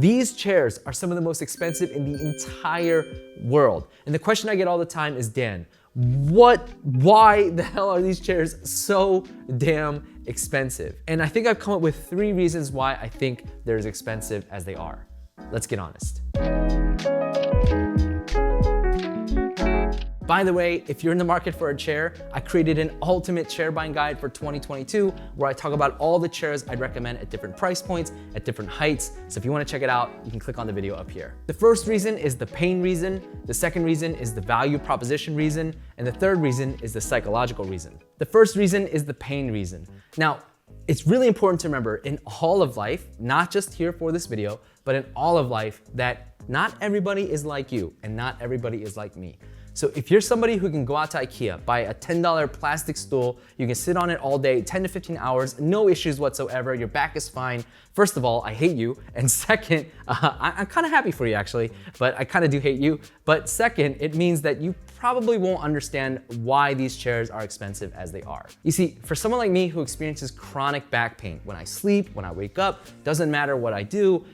These chairs are some of the most expensive in the entire world. And the question I get all the time is, Dan, why the hell are these chairs so damn expensive? And I think I've come up with 3 reasons why I think they're as expensive as they are. Let's get honest. By the way, if you're in the market for a chair, I created an ultimate chair buying guide for 2022 where I talk about all the chairs I'd recommend at different price points, at different heights. So if you want to check it out, you can click on the video up here. The first reason is the pain reason. The second reason is the value proposition reason. And the third reason is the psychological reason. The first reason is the pain reason. Now, it's really important to remember in all of life, not just here for this video, but in all of life, that not everybody is like you and not everybody is like me. So if you're somebody who can go out to IKEA, buy a $10 plastic stool, you can sit on it all day, 10 to 15 hours, no issues whatsoever, your back is fine. First of all, I hate you. And second, I'm kind of happy for you actually, but I kind of do hate you. But second, it means that you probably won't understand why these chairs are expensive as they are. You see, for someone like me who experiences chronic back pain, when I sleep, when I wake up, doesn't matter what I do,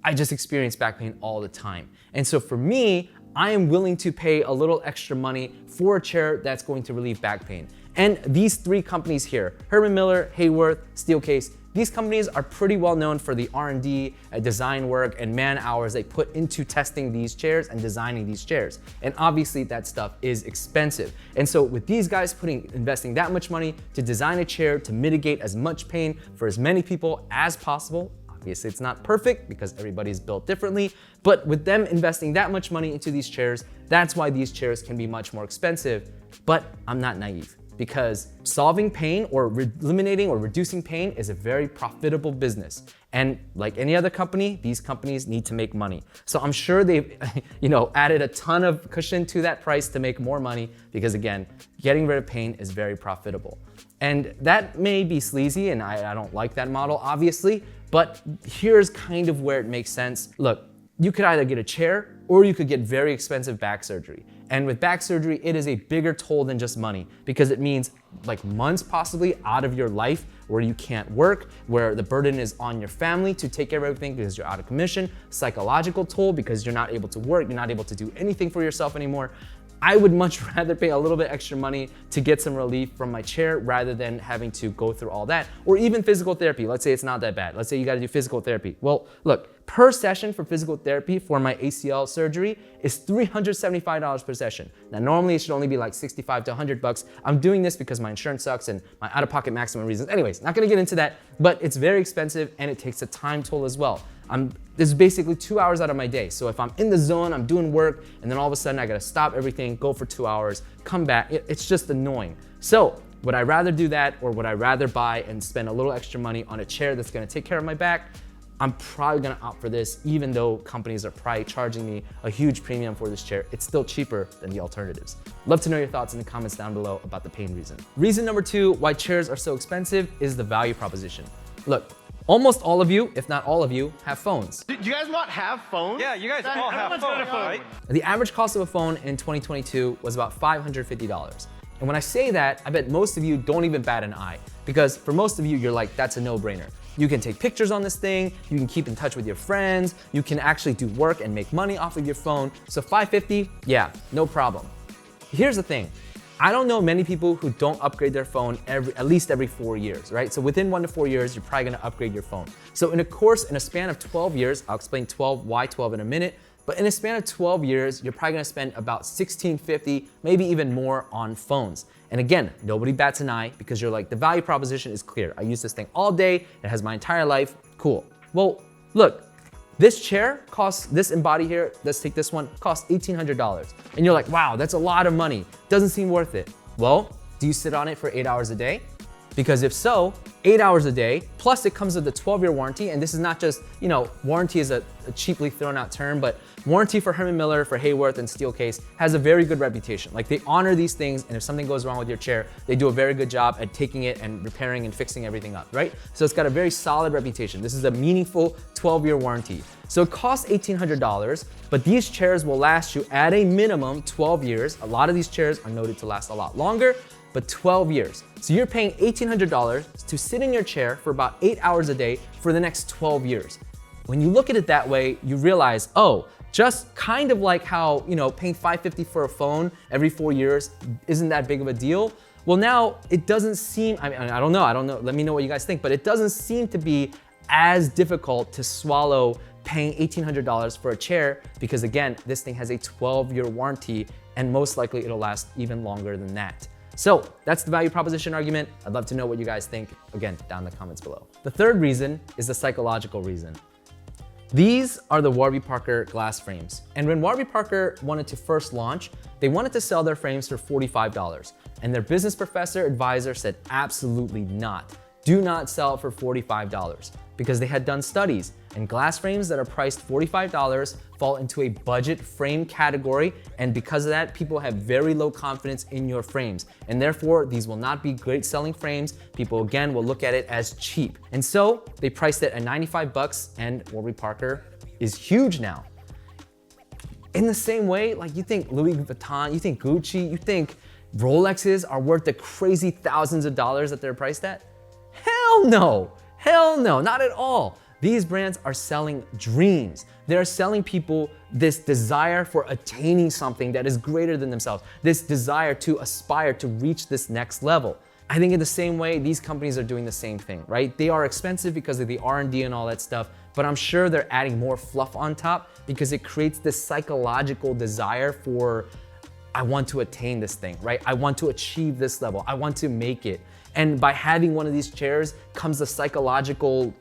I just experience back pain all the time. And so for me, I am willing to pay a little extra money for a chair that's going to relieve back pain. And these 3 companies here, Herman, Haworth, Steelcase, these companies are pretty well known for the R&D, design work, and man hours they put into testing these chairs and designing these chairs. And obviously that stuff is expensive. And so with these guys investing that much money to design a chair to mitigate as much pain for as many people as possible, obviously it's not perfect because everybody's built differently, but with them investing that much money into these chairs, that's why these chairs can be much more expensive. But I'm not naive, because solving pain or eliminating or reducing pain is a very profitable business. And like any other company, these companies need to make money. So I'm sure they've added a ton of cushion to that price to make more money because again, getting rid of pain is very profitable. And that may be sleazy and I don't like that model obviously, but here's kind of where it makes sense. Look, you could either get a chair or you could get very expensive back surgery. And with back surgery, it is a bigger toll than just money because it means like months possibly out of your life where you can't work, where the burden is on your family to take care of everything because you're out of commission, psychological toll because you're not able to work, you're not able to do anything for yourself anymore. I would much rather pay a little bit extra money to get some relief from my chair rather than having to go through all that. Or even physical therapy. Let's say it's not that bad. Let's say you gotta do physical therapy. Well, look, per session for physical therapy for my ACL surgery is $375 per session. Now, normally it should only be like 65 to 100 bucks. I'm doing this because my insurance sucks and my out-of-pocket maximum reasons. Anyways, not gonna get into that, but it's very expensive and it takes a time toll as well. This is basically 2 hours out of my day. So if I'm in the zone, I'm doing work, and then all of a sudden I gotta stop everything, go for 2 hours, come back, it's just annoying. So would I rather do that or would I rather buy and spend a little extra money on a chair that's gonna take care of my back? I'm probably gonna opt for this even though companies are probably charging me a huge premium for this chair. It's still cheaper than the alternatives. Love to know your thoughts in the comments down below about the pain reason. Reason number 2 why chairs are so expensive is the value proposition. Look, almost all of you, if not all of you, have phones. Do you guys have phones? Yeah, you guys all have phones, right? The average cost of a phone in 2022 was about $550. And when I say that, I bet most of you don't even bat an eye because for most of you, you're like, that's a no-brainer. You can take pictures on this thing, you can keep in touch with your friends, you can actually do work and make money off of your phone. So $550, yeah, no problem. Here's the thing. I don't know many people who don't upgrade their phone at least every 4 years, right? So within 1 to 4 years, you're probably gonna upgrade your phone. So in a span of 12 years, I'll explain why 12 in a minute, but in a span of 12 years, you're probably gonna spend about $1,650, maybe even more on phones. And again, nobody bats an eye because you're like, the value proposition is clear. I use this thing all day, it has my entire life, cool. Well, look, this chair costs, this Embody here, let's take this one, costs $1,800. And you're like, wow, that's a lot of money. Doesn't seem worth it. Well, do you sit on it for 8 hours a day? Because if so, 8 hours a day, plus it comes with a 12-year warranty, and this is not just, warranty is a cheaply thrown out term, but warranty for Herman, for Haworth, and Steelcase has a very good reputation. Like they honor these things, and if something goes wrong with your chair, they do a very good job at taking it and repairing and fixing everything up, right? So it's got a very solid reputation. This is a meaningful 12-year warranty. So it costs $1,800, but these chairs will last you at a minimum 12 years. A lot of these chairs are noted to last a lot longer, but 12 years. So you're paying $1,800 to sit in your chair for about 8 hours a day for the next 12 years. When you look at it that way, you realize, oh, just kind of like how, paying $550 for a phone every 4 years isn't that big of a deal. Well, now it doesn't seem, I don't know, let me know what you guys think, but it doesn't seem to be as difficult to swallow paying $1,800 for a chair because again, this thing has a 12-year warranty and most likely it'll last even longer than that. So that's the value proposition argument. I'd love to know what you guys think, again, down in the comments below. The third reason is the psychological reason. These are the Warby Parker glass frames. And when Warby Parker wanted to first launch, they wanted to sell their frames for $45. And their business professor advisor said, absolutely not. Do not sell it for $45 because they had done studies and glass frames that are priced $45 fall into a budget frame category. And because of that, people have very low confidence in your frames. And therefore, these will not be great selling frames. People again will look at it as cheap. And so they priced it at $95 and Warby Parker is huge now. In the same way, like you think Louis Vuitton, you think Gucci, you think Rolexes are worth the crazy thousands of dollars that they're priced at? Hell no, not at all. These brands are selling dreams. They're selling people this desire for attaining something that is greater than themselves, this desire to aspire to reach this next level. I think in the same way, these companies are doing the same thing, right? They are expensive because of the R&D and all that stuff, but I'm sure they're adding more fluff on top because it creates this psychological desire for, I want to attain this thing, right? I want to achieve this level. I want to make it. And by having one of these chairs comes the psychological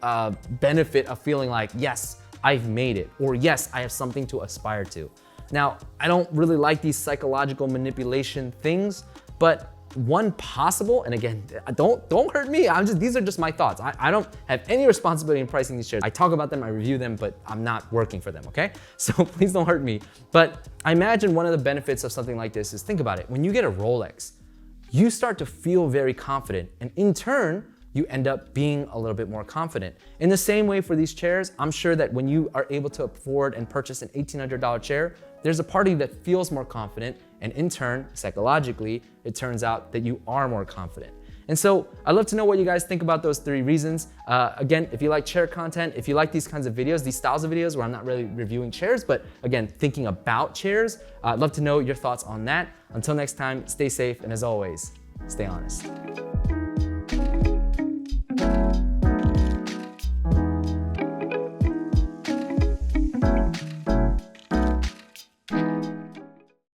benefit of feeling like, yes, I've made it, or yes, I have something to aspire to. Now, I don't really like these psychological manipulation things, but one possible, and again, don't hurt me, these are just my thoughts. I don't have any responsibility in pricing these chairs. I talk about them, I review them, but I'm not working for them, okay? So please don't hurt me. But I imagine one of the benefits of something like this is, think about it, when you get a Rolex, you start to feel very confident, and in turn, you end up being a little bit more confident. In the same way for these chairs, I'm sure that when you are able to afford and purchase an $1,800 chair, there's a part of you that feels more confident, and in turn, psychologically, it turns out that you are more confident. And so I'd love to know what you guys think about those 3 reasons. Again, if you like chair content, if you like these kinds of videos, these styles of videos where I'm not really reviewing chairs, but again, thinking about chairs, I'd love to know your thoughts on that. Until next time, stay safe, and as always, stay honest.